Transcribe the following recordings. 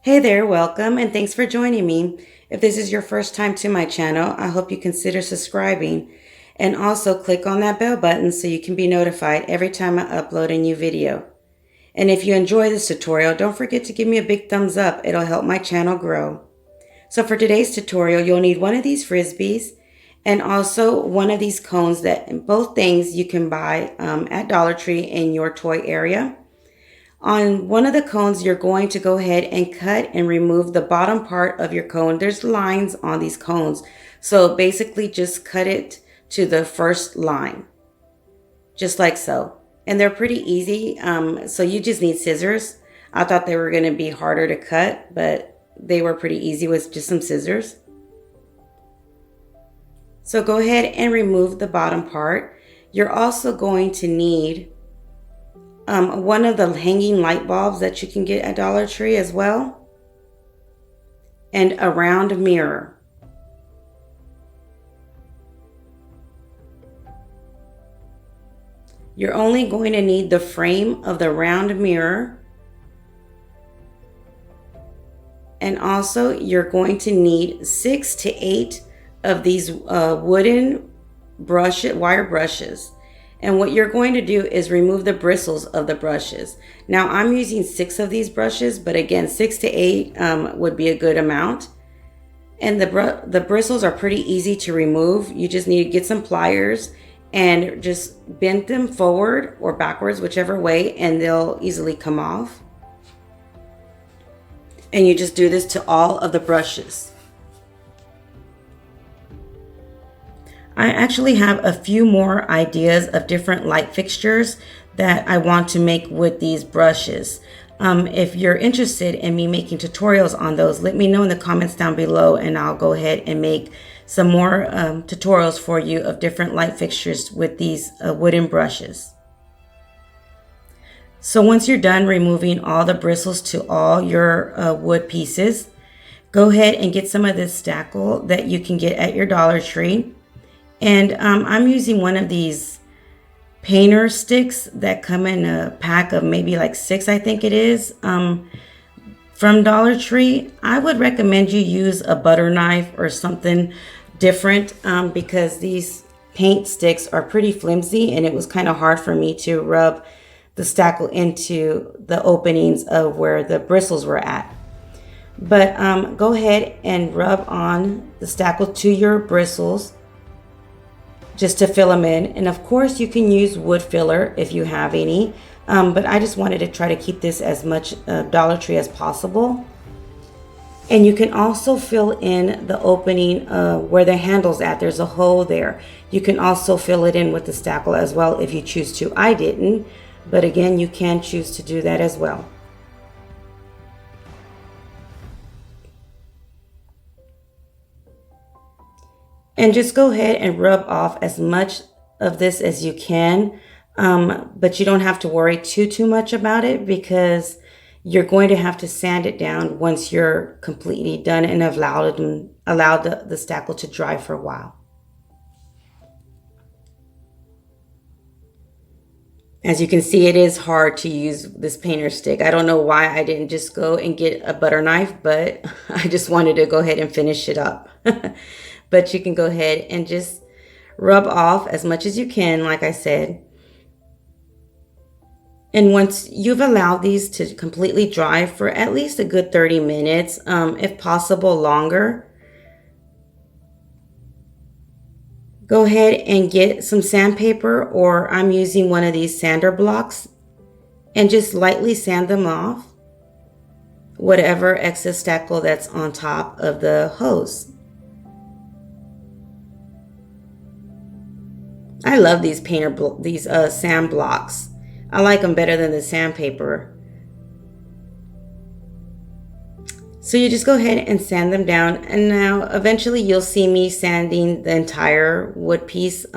Hey there, welcome, and thanks for joining me. If this is your first time to my channel, I hope you consider subscribing and also click on that bell button so you can be notified every time I upload a new video. And if you enjoy this tutorial, don't forget to give me a big thumbs up. It'll help my channel grow. So for today's tutorial, you'll need one of these frisbees and also one of these cones that both things you can buy at Dollar Tree in your toy area. On one of the cones, you're going to go ahead and cut and remove the bottom part of your cone. There's lines on these cones. So basically just cut it to the first line, just like so. And they're pretty easy. So you just need scissors. I thought they were going to be harder to cut, but they were pretty easy with just some scissors. So go ahead and remove the bottom part. You're also going to need one of the hanging light bulbs that you can get at Dollar Tree as well, and a round mirror. You're only going to need the frame of the round mirror, and also you're going to need 6 to 8 of these wooden wire brushes. And what you're going to do is remove the bristles of the brushes. Now I'm using 6 of these brushes, but again, 6 to 8 would be a good amount. And the bristles are pretty easy to remove. You just need to get some pliers and just bend them forward or backwards, whichever way, and they'll easily come off. And you just do this to all of the brushes. I actually have a few more ideas of different light fixtures that I want to make with these brushes. If you're interested in me making tutorials on those, let me know in the comments down below and I'll go ahead and make some more tutorials for you of different light fixtures with these wooden brushes. So once you're done removing all the bristles to all your wood pieces, go ahead and get some of this stackle that you can get at your Dollar Tree. And I'm using one of these painter sticks that come in a pack of maybe like 6, I think it is, from Dollar Tree. I would recommend you use a butter knife or something different because these paint sticks are pretty flimsy and it was kind of hard for me to rub the stackle into the openings of where the bristles were at. But go ahead and rub on the stackle to your bristles just to fill them in. And of course you can use wood filler if you have any, but I just wanted to try to keep this as much Dollar Tree as possible. And you can also fill in the opening where the handle's at. There's a hole there. You can also fill it in with the stackle as well if you choose to. I didn't, but again, you can choose to do that as well. And just go ahead and rub off as much of this as you can. But you don't have to worry too much about it because you're going to have to sand it down once you're completely done and have allowed the stackle to dry for a while. As you can see, it is hard to use this painter stick. I don't know why I didn't just go and get a butter knife, but I just wanted to go ahead and finish it up. But you can go ahead and just rub off as much as you can, like I said. And once you've allowed these to completely dry for at least a good 30 minutes, if possible longer, go ahead and get some sandpaper, or I'm using one of these sander blocks, and just lightly sand them off, whatever excess stackle that's on top of the hose. I love these sand blocks. I like them better than the sandpaper. So you just go ahead and sand them down, and now eventually you'll see me sanding the entire wood piece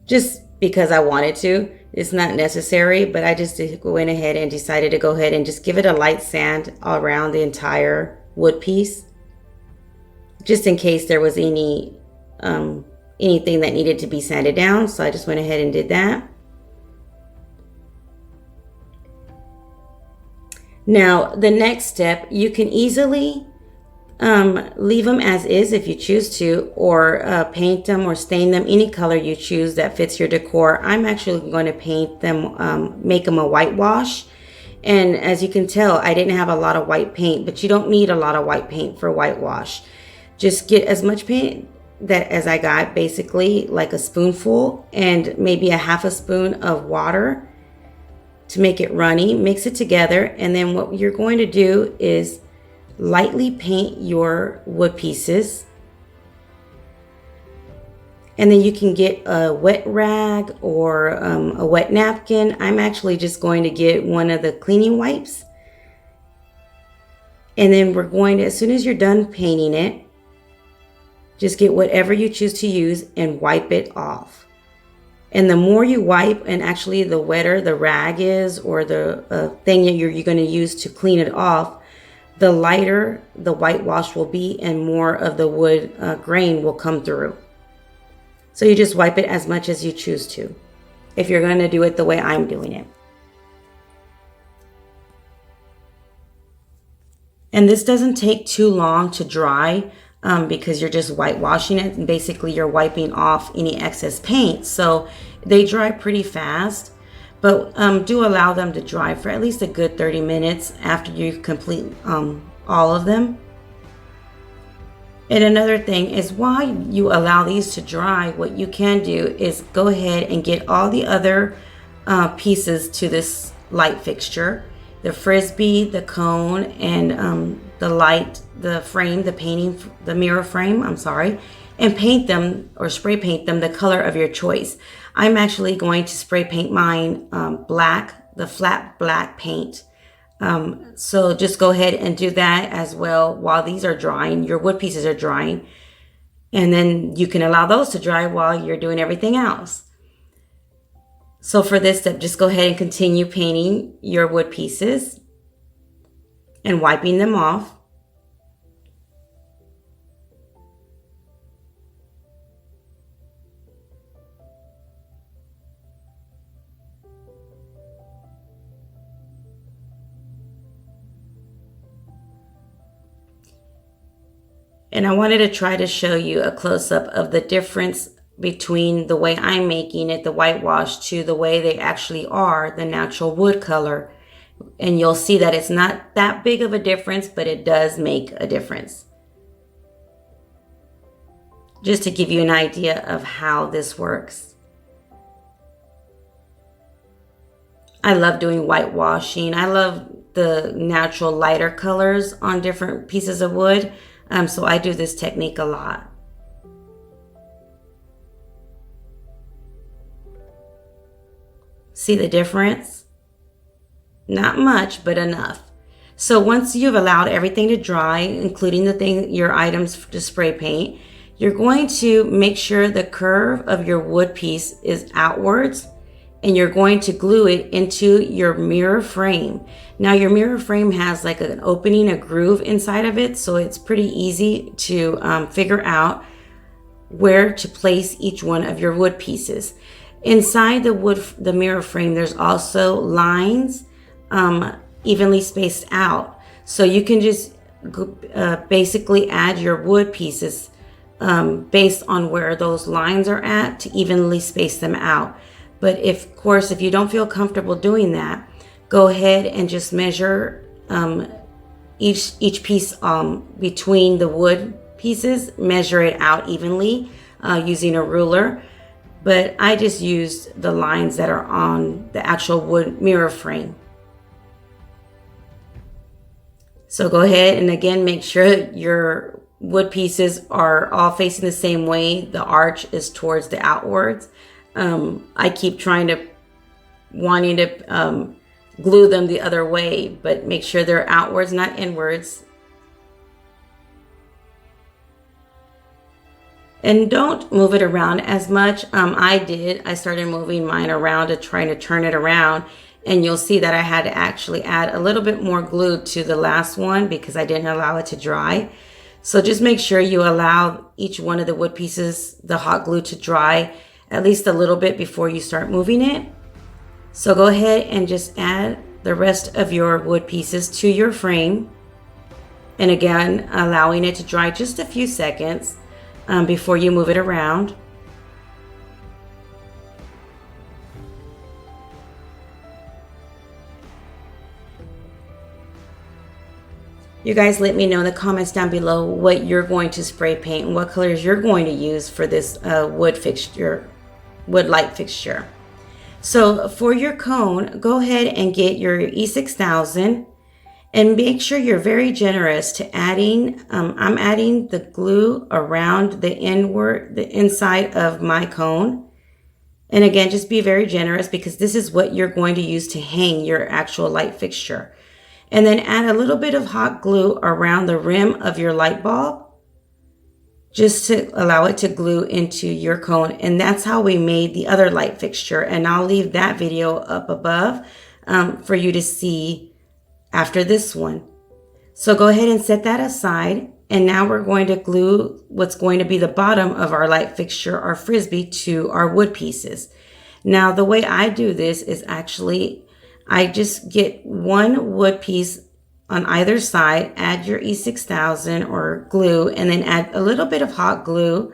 just because I wanted to. It's not necessary, but I just went ahead and decided to go ahead and just give it a light sand all around the entire wood piece, just in case there was anything that needed to be sanded down. So I just went ahead and did that. Now, the next step, you can easily leave them as is if you choose to, or paint them or stain them any color you choose that fits your decor. I'm actually going to paint them, make them a whitewash. And as you can tell, I didn't have a lot of white paint, but you don't need a lot of white paint for whitewash. Just get as much paint that as I got, basically like a spoonful, and maybe a half a spoon of water to make it runny. Mix it together, and then what you're going to do is lightly paint your wood pieces. And then you can get a wet rag or a wet napkin. I'm actually just going to get one of the cleaning wipes. And then we're going to, as soon as you're done painting it, just get whatever you choose to use and wipe it off. And the more you wipe, and actually the wetter the rag is, or the thing that you're going to use to clean it off, the lighter the whitewash will be and more of the wood grain will come through. So you just wipe it as much as you choose to, if you're going to do it the way I'm doing it. And this doesn't take too long to dry because you're just whitewashing it, and basically you're wiping off any excess paint. So they dry pretty fast, but do allow them to dry for at least a good 30 minutes after you complete all of them. And another thing is, while you allow these to dry, what you can do is go ahead and get all the other pieces to this light fixture, the frisbee, the cone, and the light, the frame, the painting, the mirror frame, and paint them or spray paint them the color of your choice. I'm actually going to spray paint mine black, the flat black paint. So just go ahead and do that as well while these are drying, your wood pieces are drying. And then you can allow those to dry while you're doing everything else. So for this step, just go ahead and continue painting your wood pieces and wiping them off. And I wanted to try to show you a close-up of the difference between the way I'm making it, the whitewash, to the way they actually are, the natural wood color. And you'll see that it's not that big of a difference, but it does make a difference. Just to give you an idea of how this works. I love doing whitewashing. I love the natural lighter colors on different pieces of wood. So I do this technique a lot. See the difference? Not much, but enough. So once you've allowed everything to dry, including your items to spray paint, you're going to make sure the curve of your wood piece is outwards, and you're going to glue it into your mirror frame. Now your mirror frame has like an opening, a groove inside of it, so it's pretty easy to figure out where to place each one of your wood pieces. Inside the mirror frame, there's also lines evenly spaced out. So you can just basically add your wood pieces based on where those lines are at to evenly space them out. But of course, if you don't feel comfortable doing that, go ahead and just measure each piece between the wood pieces, measure it out evenly using a ruler. But I just used the lines that are on the actual wood mirror frame. So go ahead and again, make sure your wood pieces are all facing the same way. The arch is towards the outwards. I keep wanting to glue them the other way, but make sure they're outwards, not inwards. And don't move it around as much. I started moving mine around to try to turn it around, and you'll see that I had to actually add a little bit more glue to the last one because I didn't allow it to dry. So just make sure you allow each one of the wood pieces, the hot glue, to dry at least a little bit before you start moving it. So go ahead and just add the rest of your wood pieces to your frame. And again, allowing it to dry just a few seconds before you move it around. You guys let me know in the comments down below what you're going to spray paint and what colors you're going to use for this wood light fixture. So for your cone, go ahead and get your E6000 and make sure you're very generous to adding, I'm adding the glue around the inside of my cone. And again, just be very generous because this is what you're going to use to hang your actual light fixture. And then add a little bit of hot glue around the rim of your light bulb, just to allow it to glue into your cone. And that's how we made the other light fixture. And I'll leave that video up above for you to see after this one. So go ahead and set that aside. And now we're going to glue what's going to be the bottom of our light fixture, our frisbee, to our wood pieces. Now, the way I do this is actually, I just get one wood piece on either side, add your E6000 or glue, and then add a little bit of hot glue.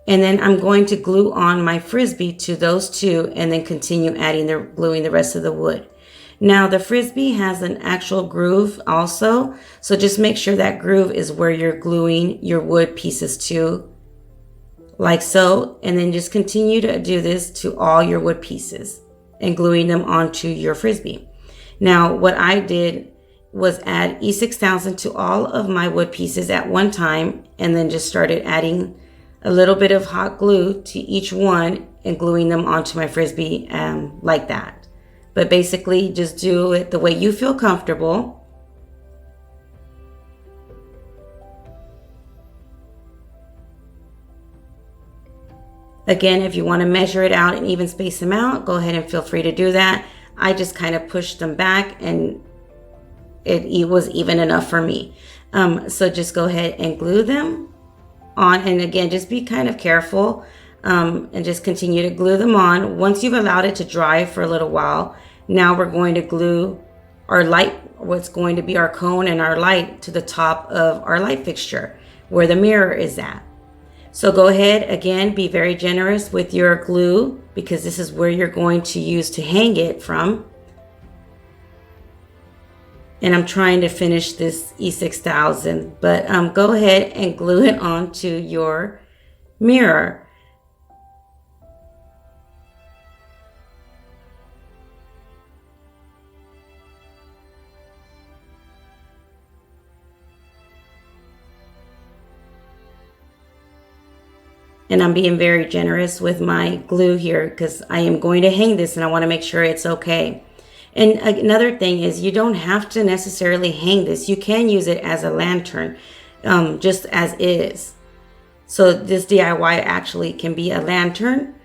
And then I'm going to glue on my frisbee to those two and then continue gluing the rest of the wood. Now the frisbee has an actual groove also, so just make sure that groove is where you're gluing your wood pieces to, like so. And then just continue to do this to all your wood pieces and gluing them onto your frisbee. Now, what I did was add E6000 to all of my wood pieces at one time, and then just started adding a little bit of hot glue to each one and gluing them onto my frisbee like that. But basically, just do it the way you feel comfortable. Again, if you want to measure it out and even space them out, go ahead and feel free to do that. I just kind of pushed them back and it was even enough for me. So just go ahead and glue them on. And again, just be kind of careful and just continue to glue them on. Once you've allowed it to dry for a little while, now we're going to glue our light, what's going to be our cone and our light, to the top of our light fixture where the mirror is at. So go ahead, again, be very generous with your glue because this is where you're going to use to hang it from. And I'm trying to finish this E6000, but go ahead and glue it onto your mirror. And I'm being very generous with my glue here because I am going to hang this and I want to make sure it's okay. And another thing is, you don't have to necessarily hang this. You can use it as a lantern, just as is. So this DIY actually can be a lantern,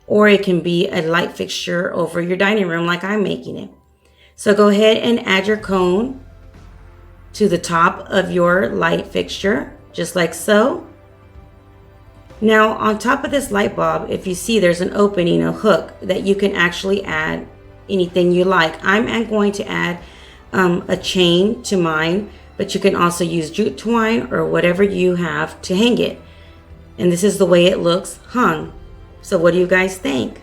or it can be a light fixture over your dining room like I'm making it. So go ahead and add your cone to the top of your light fixture, just like so. Now on top of this light bulb, if you see there's an opening, a hook that you can actually add anything you like. I'm going to add a chain to mine, but you can also use jute twine or whatever you have to hang it. And this is the way it looks hung. So what do you guys think?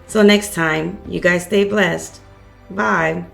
So next time, you guys stay blessed. Bye.